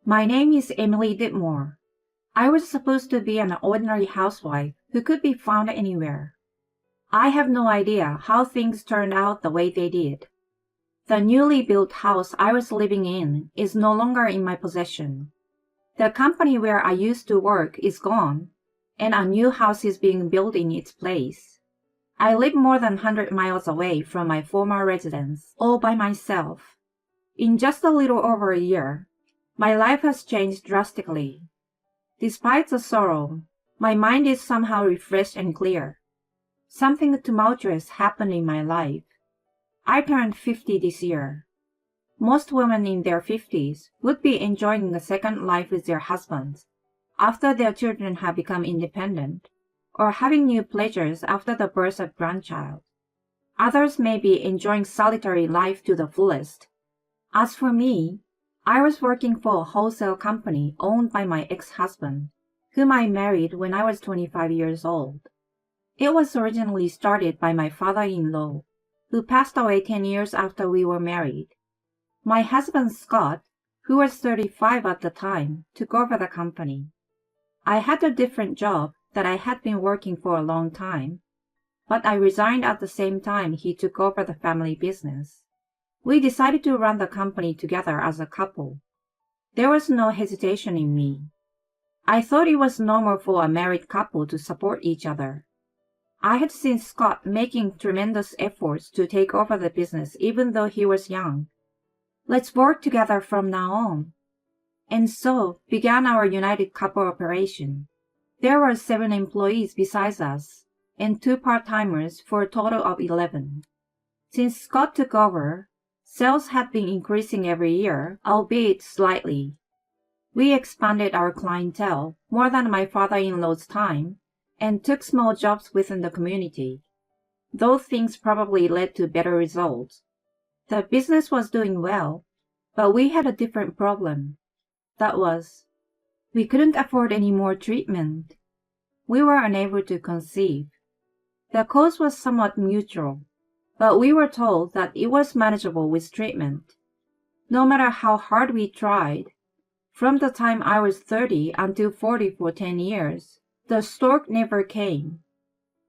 My name is Emily Ditmore. I was supposed to be an ordinary housewife who could be found anywhere. I have no idea how things turned out the way they did. The newly built house I was living in is no longer in my possession. The company where I used to work is gone, and a new house is being built in its place. I live more than 100 miles away from my former residence, all by myself. In just a little over a year, my life has changed drastically. Despite the sorrow, my mind is somehow refreshed and clear. Something tumultuous happened in my life. I turned 50 this year. Most women in their 50s would be enjoying a second life with their husbands after their children have become independent, or having new pleasures after the birth of grandchild. Others may be enjoying solitary life to the fullest. As for me, I was working for a wholesale company owned by my ex-husband, whom I married when I was 25 years old. It was originally started by my father-in-law, who passed away 10 years after we were married. My husband Scott, who was 35 at the time, took over the company. I had a different job that I had been working for a long time, but I resigned at the same time he took over the family business. We decided to run the company together as a couple. There was no hesitation in me. I thought it was normal for a married couple to support each other. I had seen Scott making tremendous efforts to take over the business even though he was young. Let's work together from now on. And so began our united couple operation. There were 7 employees besides us, and 2 part-timers for a total of 11. Since Scott took over, sales had been increasing every year, albeit slightly. We expanded our clientele more than my father-in-law's time and took small jobs within the community. Those things probably led to better results. The business was doing well, but we had a different problem. That was, we couldn't afford any more treatment. We were unable to conceive. The cause was somewhat mutual, but we were told that it was manageable with treatment. No matter how hard we tried, from the time I was 30 until 40 for 10 years, the stork never came.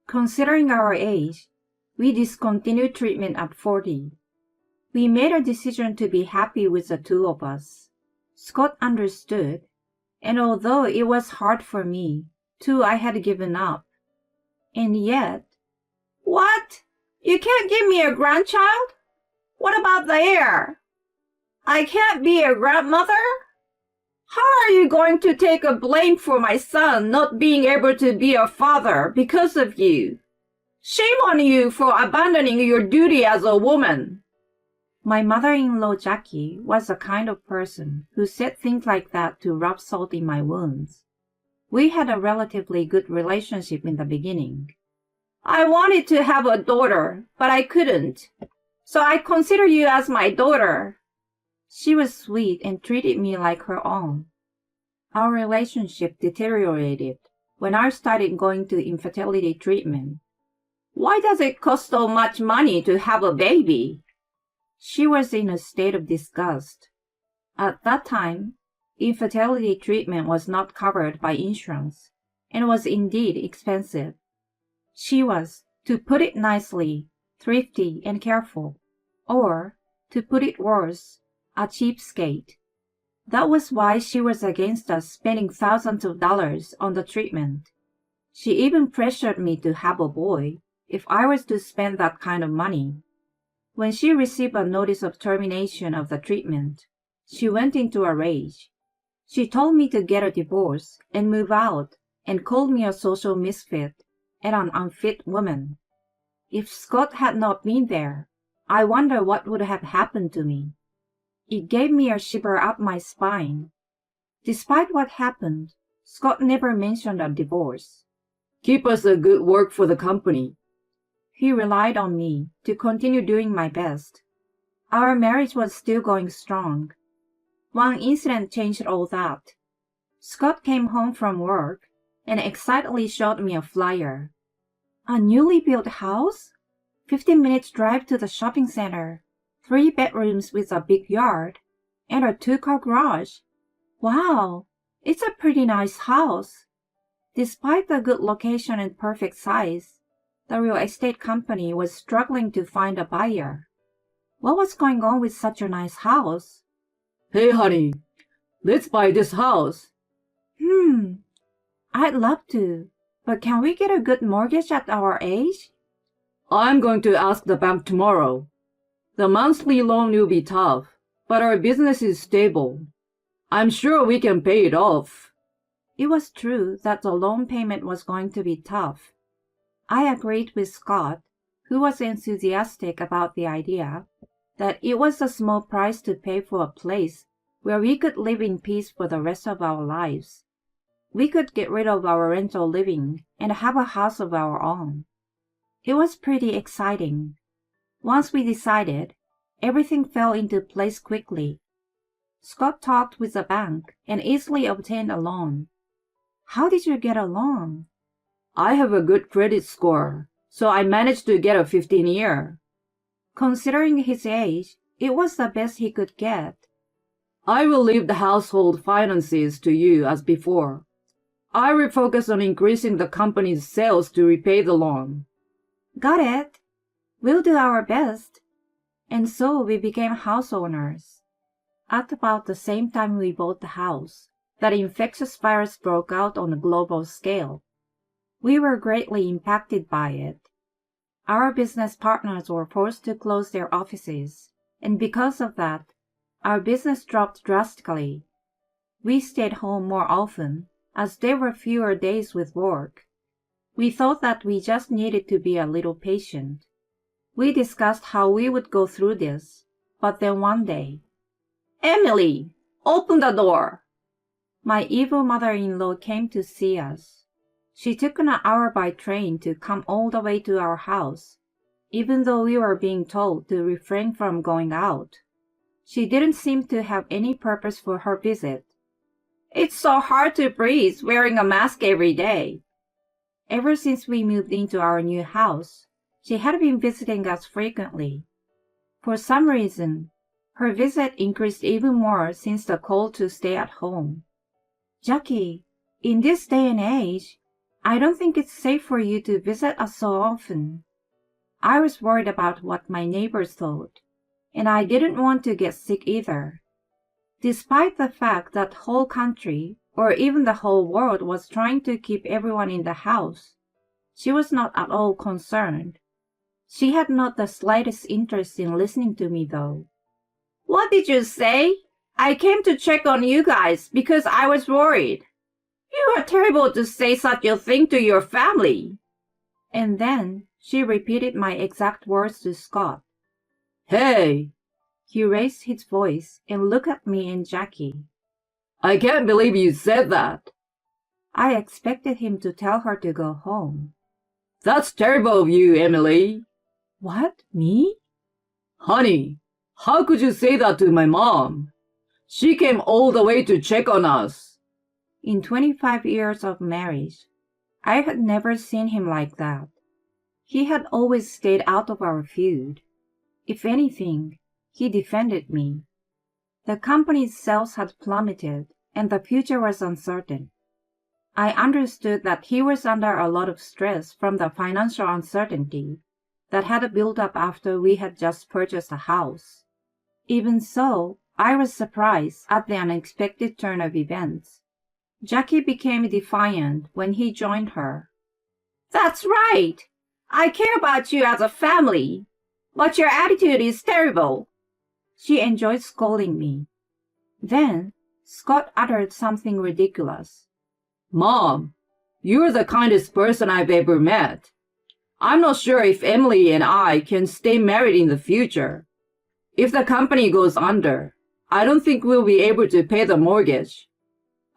Considering our age, we discontinued treatment at 40. We made a decision to be happy with the 2 of us. Scott understood, and although it was hard for me, too, I had given up. And yet, "What? You can't give me a grandchild? What about the heir? I can't be a grandmother? How are you going to take a blame for my son not being able to be a father because of you? Shame on you for abandoning your duty as a woman." My mother-in-law Jackie was the kind of person who said things like that to rub salt in my wounds. We had a relatively good relationship in the beginning. "I wanted to have a daughter, but I couldn't. So I consider you as my daughter." She was sweet and treated me like her own. Our relationship deteriorated when I started going to infertility treatment. "Why does it cost so much money to have a baby?" She was in a state of disgust. At that time, infertility treatment was not covered by insurance and was indeed expensive. She was, to put it nicely, thrifty and careful, or, to put it worse, a cheapskate. That was why she was against us spending thousands of dollars on the treatment. She even pressured me to have a boy if I was to spend that kind of money. When she received a notice of termination of the treatment, she went into a rage. She told me to get a divorce and move out and called me a social misfit and an unfit woman. If Scott had not been there, I wonder what would have happened to me. It gave me a shiver up my spine. Despite what happened, Scott never mentioned a divorce. "Keep us a good work for the company." He relied on me to continue doing my best. Our marriage was still going strong. One incident changed all that. Scott came home from work and excitedly showed me a flyer. "A newly built house? 15 minutes drive to the shopping center. 3 bedrooms with a big yard, and a 2-car garage. Wow, it's a pretty nice house. Despite the good location and perfect size, the real estate company was struggling to find a buyer. What was going on with such a nice house? Hey honey, let's buy this house. I'd love to, but can we get a good mortgage at our age? I'm going to ask the bank tomorrow. The monthly loan will be tough, but our business is stable. I'm sure we can pay it off. It was true that the loan payment was going to be tough. I agreed with Scott, who was enthusiastic about the idea, that it was a small price to pay for a place where we could live in peace for the rest of our lives. We could get rid of our rental living and have a house of our own. It was pretty exciting. Once we decided, everything fell into place quickly. Scott talked with the bank and easily obtained a loan. How did you get a loan? I have a good credit score, so I managed to get a 15-year. Considering his age, it was the best he could get. I will leave the household finances to you as before. I will focus on increasing the company's sales to repay the loan. Got it. We'll do our best. And so we became house owners. At about the same time we bought the house, that infectious virus broke out on a global scale. We were greatly impacted by it. Our business partners were forced to close their offices, and because of that, our business dropped drastically. We stayed home more often, as there were fewer days with work. We thought that we just needed to be a little patient. We discussed how we would go through this, but then one day, "Emily, open the door!" My evil mother-in-law came to see us. She took an hour by train to come all the way to our house, even though we were being told to refrain from going out. She didn't seem to have any purpose for her visit. "It's so hard to breathe wearing a mask every day." Ever since we moved into our new house, she had been visiting us frequently. For some reason, her visit increased even more since the call to stay at home. "Jackie, in this day and age, I don't think it's safe for you to visit us so often." I was worried about what my neighbors thought, and I didn't want to get sick either. Despite the fact that the whole country, or even the whole world, was trying to keep everyone in the house, she was not at all concerned. She had not the slightest interest in listening to me, though. "What did you say? I came to check on you guys because I was worried. You are terrible to say such a thing to your family." And then she repeated my exact words to Scott. Hey! He raised his voice and looked at me and Jackie. I can't believe you said that. I expected him to tell her to go home. That's terrible of you, Emily. What? Me? Honey, how could you say that to my mom? She came all the way to check on us. In 25 years of marriage, I had never seen him like that. He had always stayed out of our feud. If anything, he defended me. The company's sales had plummeted, and the future was uncertain. I understood that he was under a lot of stress from the financial uncertainty that had built up after we had just purchased a house. Even so, I was surprised at the unexpected turn of events. Jackie became defiant when he joined her. "That's right! I care about you as a family, but your attitude is terrible." She enjoyed scolding me. Then, Scott uttered something ridiculous. Mom, you're the kindest person I've ever met. I'm not sure if Emily and I can stay married in the future. If the company goes under, I don't think we'll be able to pay the mortgage.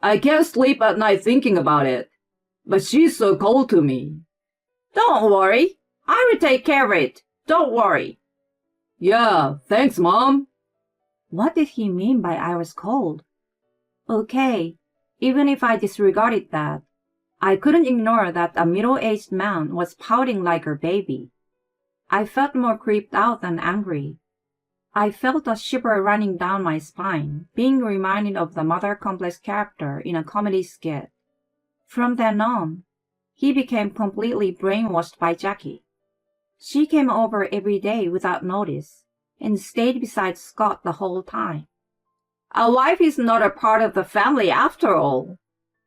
I can't sleep at night thinking about it, but she's so cold to me. "Don't worry, I will take care of it. Don't worry." "Yeah, thanks, Mom." What did he mean by I was cold? Okay, even if I disregarded that, I couldn't ignore that a middle-aged man was pouting like a baby. I felt more creeped out than angry. I felt a shiver running down my spine, being reminded of the Mother Complex character in a comedy skit. From then on, he became completely brainwashed by Jackie. She came over every day without notice and stayed beside Scott the whole time. A wife is not a part of the family after all.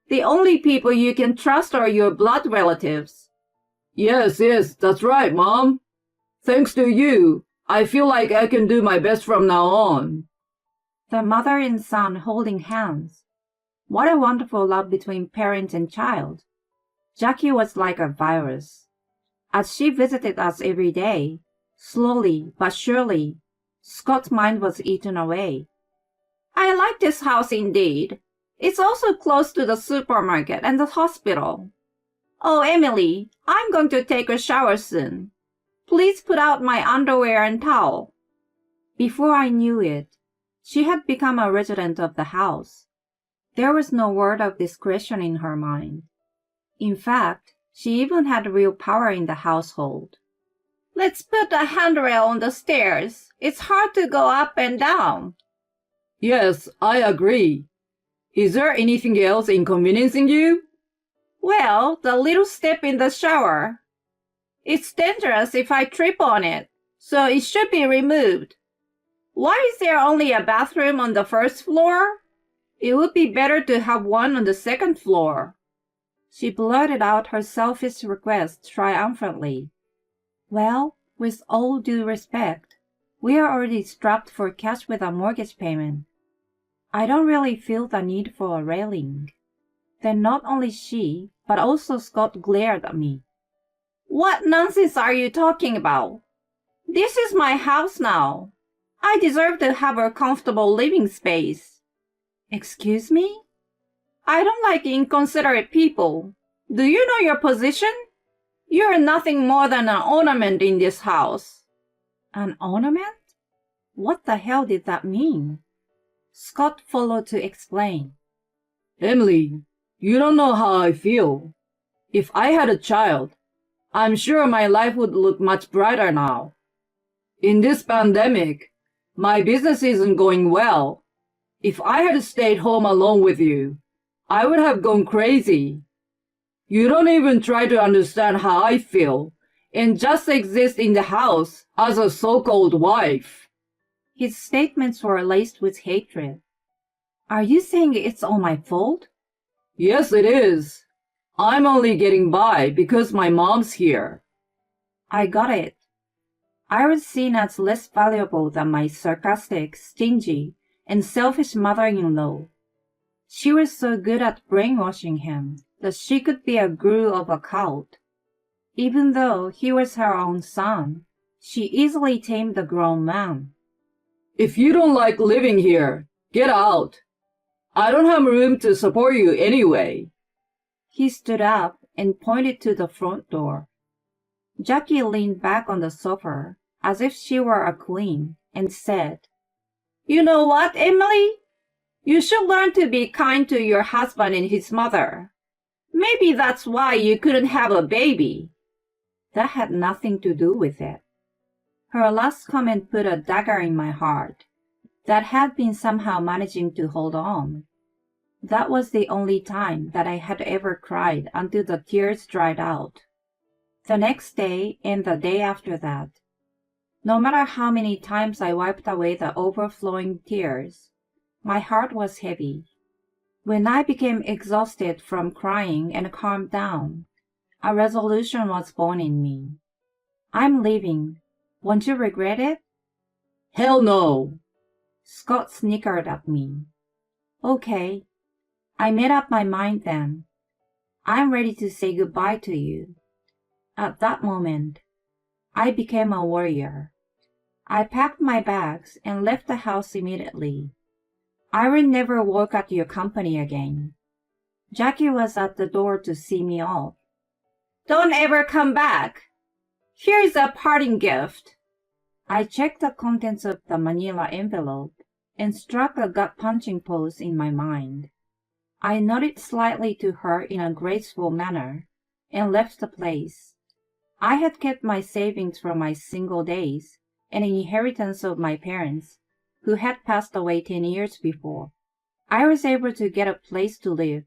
The only people you can trust are your blood relatives. Yes, that's right, Mom. Thanks to you, I feel like I can do my best from now on. The mother and son holding hands. What a wonderful love between parent and child. Jackie was like a virus. As she visited us every day, slowly but surely, Scott's mind was eaten away. I like this house indeed. It's also close to the supermarket and the hospital. Oh, Emily, I'm going to take a shower soon. Please put out my underwear and towel. Before I knew it, she had become a resident of the house. There was no word of discretion in her mind. In fact, she even had real power in the household. Let's put a handrail on the stairs. It's hard to go up and down. Yes, I agree. Is there anything else inconveniencing you? Well, the little step in the shower. It's dangerous if I trip on it, so it should be removed. Why is there only a bathroom on the first floor? It would be better to have one on the second floor. She blurted out her selfish request triumphantly. Well, with all due respect, we are already strapped for cash with a mortgage payment. I don't really feel the need for a railing. Then not only she, but also Scott glared at me. What nonsense are you talking about? This is my house now. I deserve to have a comfortable living space. Excuse me? I don't like inconsiderate people. Do you know your position? You're nothing more than an ornament in this house. An ornament? What the hell did that mean? Scott followed to explain. Emily, you don't know how I feel. If I had a child, I'm sure my life would look much brighter now. In this pandemic, my business isn't going well. If I had stayed home alone with you, I would have gone crazy. You don't even try to understand how I feel and just exist in the house as a so-called wife. His statements were laced with hatred. Are you saying it's all my fault? Yes, it is. I'm only getting by because my mom's here. I got it. I was seen as less valuable than my sarcastic, stingy, and selfish mother-in-law. She was so good at brainwashing him that she could be a guru of a cult. Even though he was her own son, she easily tamed the grown man. If you don't like living here, get out. I don't have room to support you anyway. He stood up and pointed to the front door. Jackie leaned back on the sofa as if she were a queen and said, You know what, Emily? You should learn to be kind to your husband and his mother. Maybe that's why you couldn't have a baby. That had nothing to do with it. Her last comment put a dagger in my heart that had been somehow managing to hold on. That was the only time that I had ever cried until the tears dried out. The next day and the day after that, no matter how many times I wiped away the overflowing tears, my heart was heavy. When I became exhausted from crying and calmed down, a resolution was born in me. I'm leaving. Won't you regret it? Hell no. Scott snickered at me. Okay. I made up my mind then. I'm ready to say goodbye to you. At that moment, I became a warrior. I packed my bags and left the house immediately. I will never work at your company again. Jackie was at the door to see me off. Don't ever come back. Here's a parting gift. I checked the contents of the manila envelope and struck a gut-punching pose in my mind. I nodded slightly to her in a graceful manner and left the place. I had kept my savings from my single days an inheritance of my parents, who had passed away 10 years before. I was able to get a place to live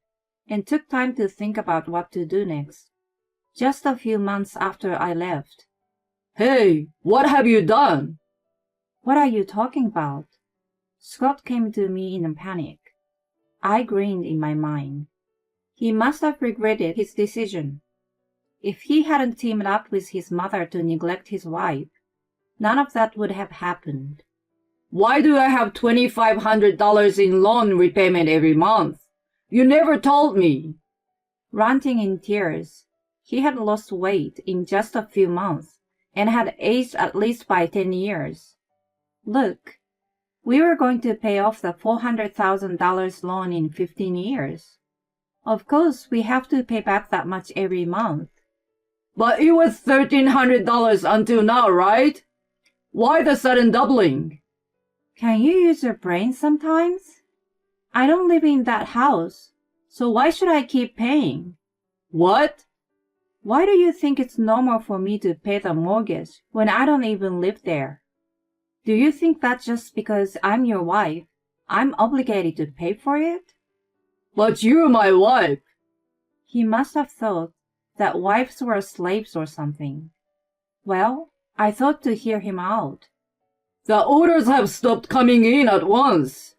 and took time to think about what to do next. Just a few months after I left. Hey, what have you done? What are you talking about? Scott came to me in a panic. I grinned in my mind. He must have regretted his decision. If he hadn't teamed up with his mother to neglect his wife, none of that would have happened. Why do I have $2,500 in loan repayment every month? You never told me. Ranting in tears, he had lost weight in just a few months and had aged at least by 10 years. Look, we were going to pay off the $400,000 loan in 15 years. Of course, we have to pay back that much every month. But it was $1,300 until now, right? Why the sudden doubling? Can you use your brain sometimes? I don't live in that house, so why should I keep paying? What? Why do you think it's normal for me to pay the mortgage when I don't even live there? Do you think that just because I'm your wife, I'm obligated to pay for it? But you're my wife. He must have thought that wives were slaves or something. Well, I thought to hear him out. The orders have stopped coming in at once.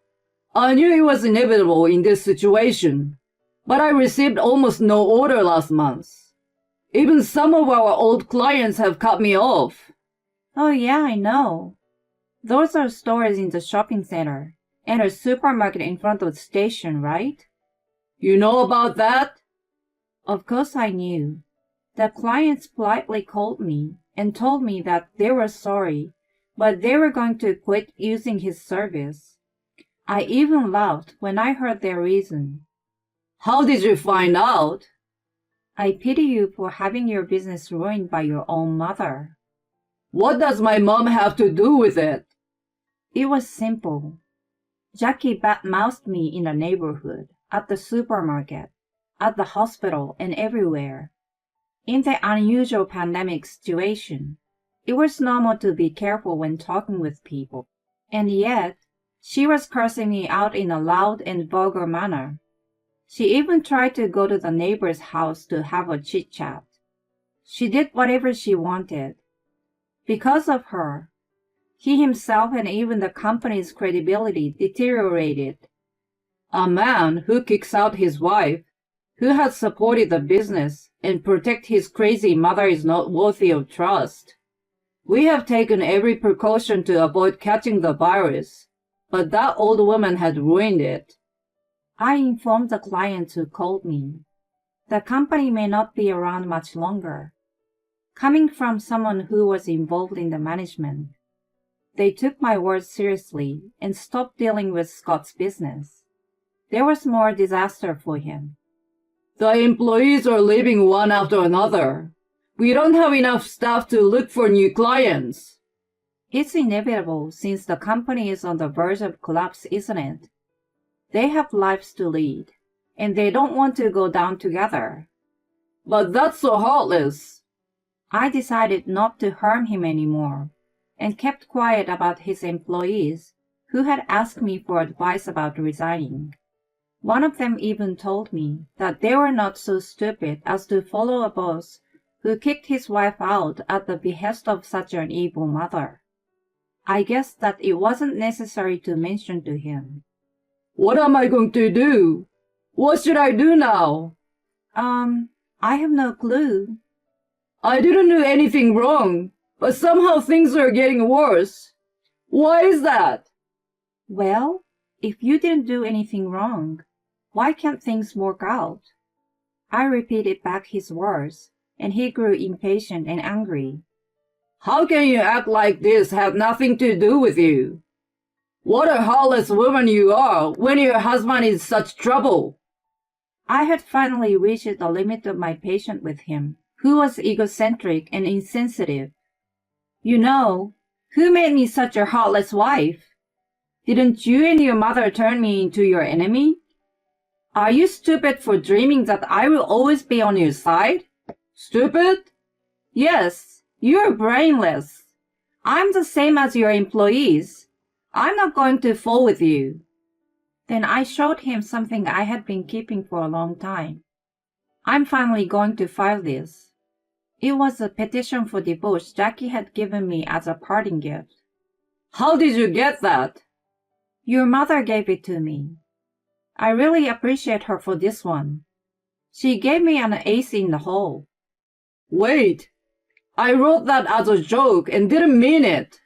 I knew it was inevitable in this situation, but I received almost no order last month. Even some of our old clients have cut me off. Oh yeah, I know. Those are stores in the shopping center and a supermarket in front of the station, right? You know about that? Of course I knew. The clients politely called me and told me that they were sorry, but they were going to quit using his service. I even laughed when I heard their reason. How did you find out? I pity you for having your business ruined by your own mother. What does my mom have to do with it? It was simple. Jackie badmouthed me in the neighborhood, at the supermarket, at the hospital, and everywhere. In the unusual pandemic situation, it was normal to be careful when talking with people, and yet she was cursing me out in a loud and vulgar manner. She even tried to go to the neighbor's house to have a chit-chat. She did whatever she wanted. Because of her, he himself and even the company's credibility deteriorated. A man who kicks out his wife, who has supported the business and protect his crazy mother, is not worthy of trust. We have taken every precaution to avoid catching the virus, but that old woman had ruined it. I informed the clients who called me. The company may not be around much longer. Coming from someone who was involved in the management, they took my words seriously and stopped dealing with Scott's business. There was more disaster for him. The employees are leaving one after another. We don't have enough staff to look for new clients. It's inevitable since the company is on the verge of collapse, isn't it? They have lives to lead, and they don't want to go down together. But that's so heartless. I decided not to harm him anymore, and kept quiet about his employees, who had asked me for advice about resigning. One of them even told me that they were not so stupid as to follow a boss who kicked his wife out at the behest of such an evil mother. I guessed that it wasn't necessary to mention to him. What am I going to do? What should I do now? I have no clue. I didn't do anything wrong, but somehow things are getting worse. Why is that? Well, if you didn't do anything wrong, why can't things work out? I repeated back his words, and he grew impatient and angry. How can you act like this have nothing to do with you? What a heartless woman you are when your husband is such trouble. I had finally reached the limit of my patience with him, who was egocentric and insensitive. You know, who made me such a heartless wife? Didn't you and your mother turn me into your enemy? Are you stupid for dreaming that I will always be on your side? Stupid? Yes, you're brainless. I'm the same as your employees. I'm not going to fall with you. Then I showed him something I had been keeping for a long time. I'm finally going to file this. It was a petition for divorce Jackie had given me as a parting gift. How did you get that? Your mother gave it to me. I really appreciate her for this one. She gave me an ace in the hole. Wait, I wrote that as a joke and didn't mean it.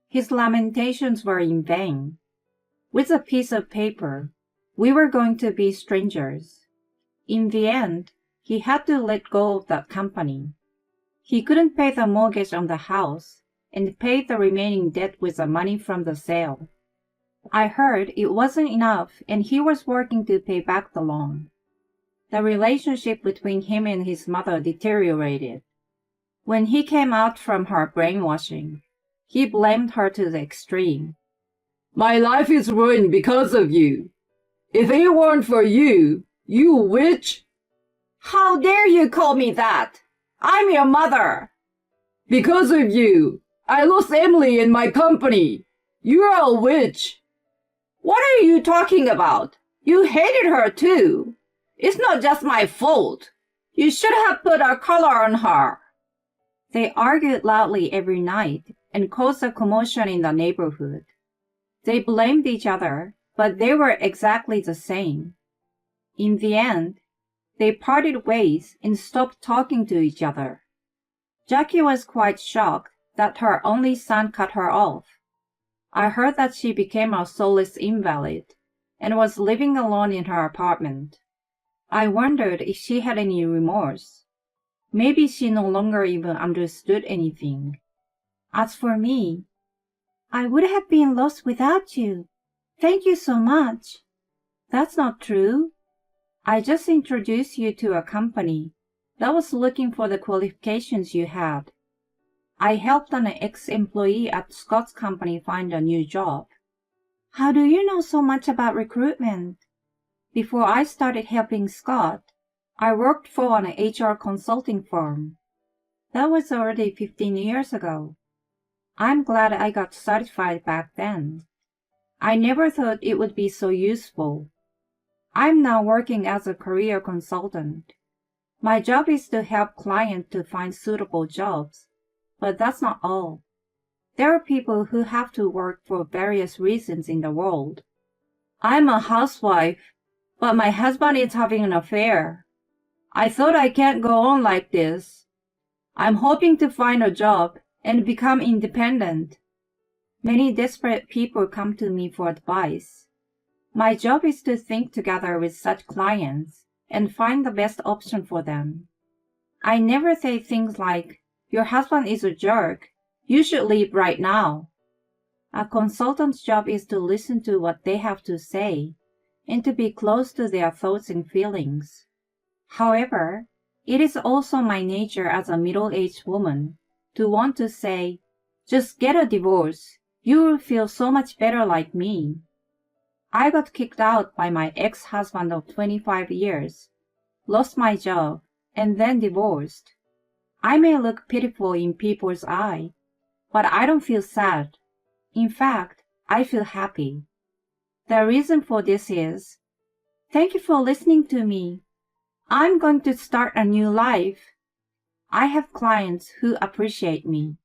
His lamentations were in vain. With a piece of paper, we were going to be strangers. In the end, he had to let go of that company. He couldn't pay the mortgage on the house and paid the remaining debt with the money from the sale. I heard it wasn't enough and he was working to pay back the loan. The relationship between him and his mother deteriorated. When he came out from her brainwashing, he blamed her to the extreme. My life is ruined because of you. If it weren't for you, you witch! How dare you call me that? I'm your mother! Because of you, I lost Emily and my company. You're a witch. What are you talking about? You hated her too. It's not just my fault. You should have put a collar on her. They argued loudly every night and caused a commotion in the neighborhood. They blamed each other, but they were exactly the same. In the end, they parted ways and stopped talking to each other. Jackie was quite shocked that her only son cut her off. I heard that she became a soulless invalid and was living alone in her apartment. I wondered if she had any remorse. Maybe she no longer even understood anything. As for me, I would have been lost without you. Thank you so much. That's not true. I just introduced you to a company that was looking for the qualifications you had. I helped an ex-employee at Scott's company find a new job. How do you know so much about recruitment? Before I started helping Scott, I worked for an HR consulting firm. That was already 15 years ago. I'm glad I got certified back then. I never thought it would be so useful. I'm now working as a career consultant. My job is to help clients to find suitable jobs, but that's not all. There are people who have to work for various reasons in the world. I'm a housewife, but my husband is having an affair. I thought I can't go on like this. I'm hoping to find a job and become independent. Many desperate people come to me for advice. My job is to think together with such clients and find the best option for them. I never say things like, "Your husband is a jerk. You should leave right now." A consultant's job is to listen to what they have to say and to be close to their thoughts and feelings. However, it is also my nature as a middle-aged woman to want to say, "Just get a divorce. You will feel so much better like me." I got kicked out by my ex-husband of 25 years, lost my job, and then divorced. I may look pitiful in people's eye, but I don't feel sad. In fact, I feel happy. The reason for this is, thank you for listening to me. I'm going to start a new life. I have clients who appreciate me.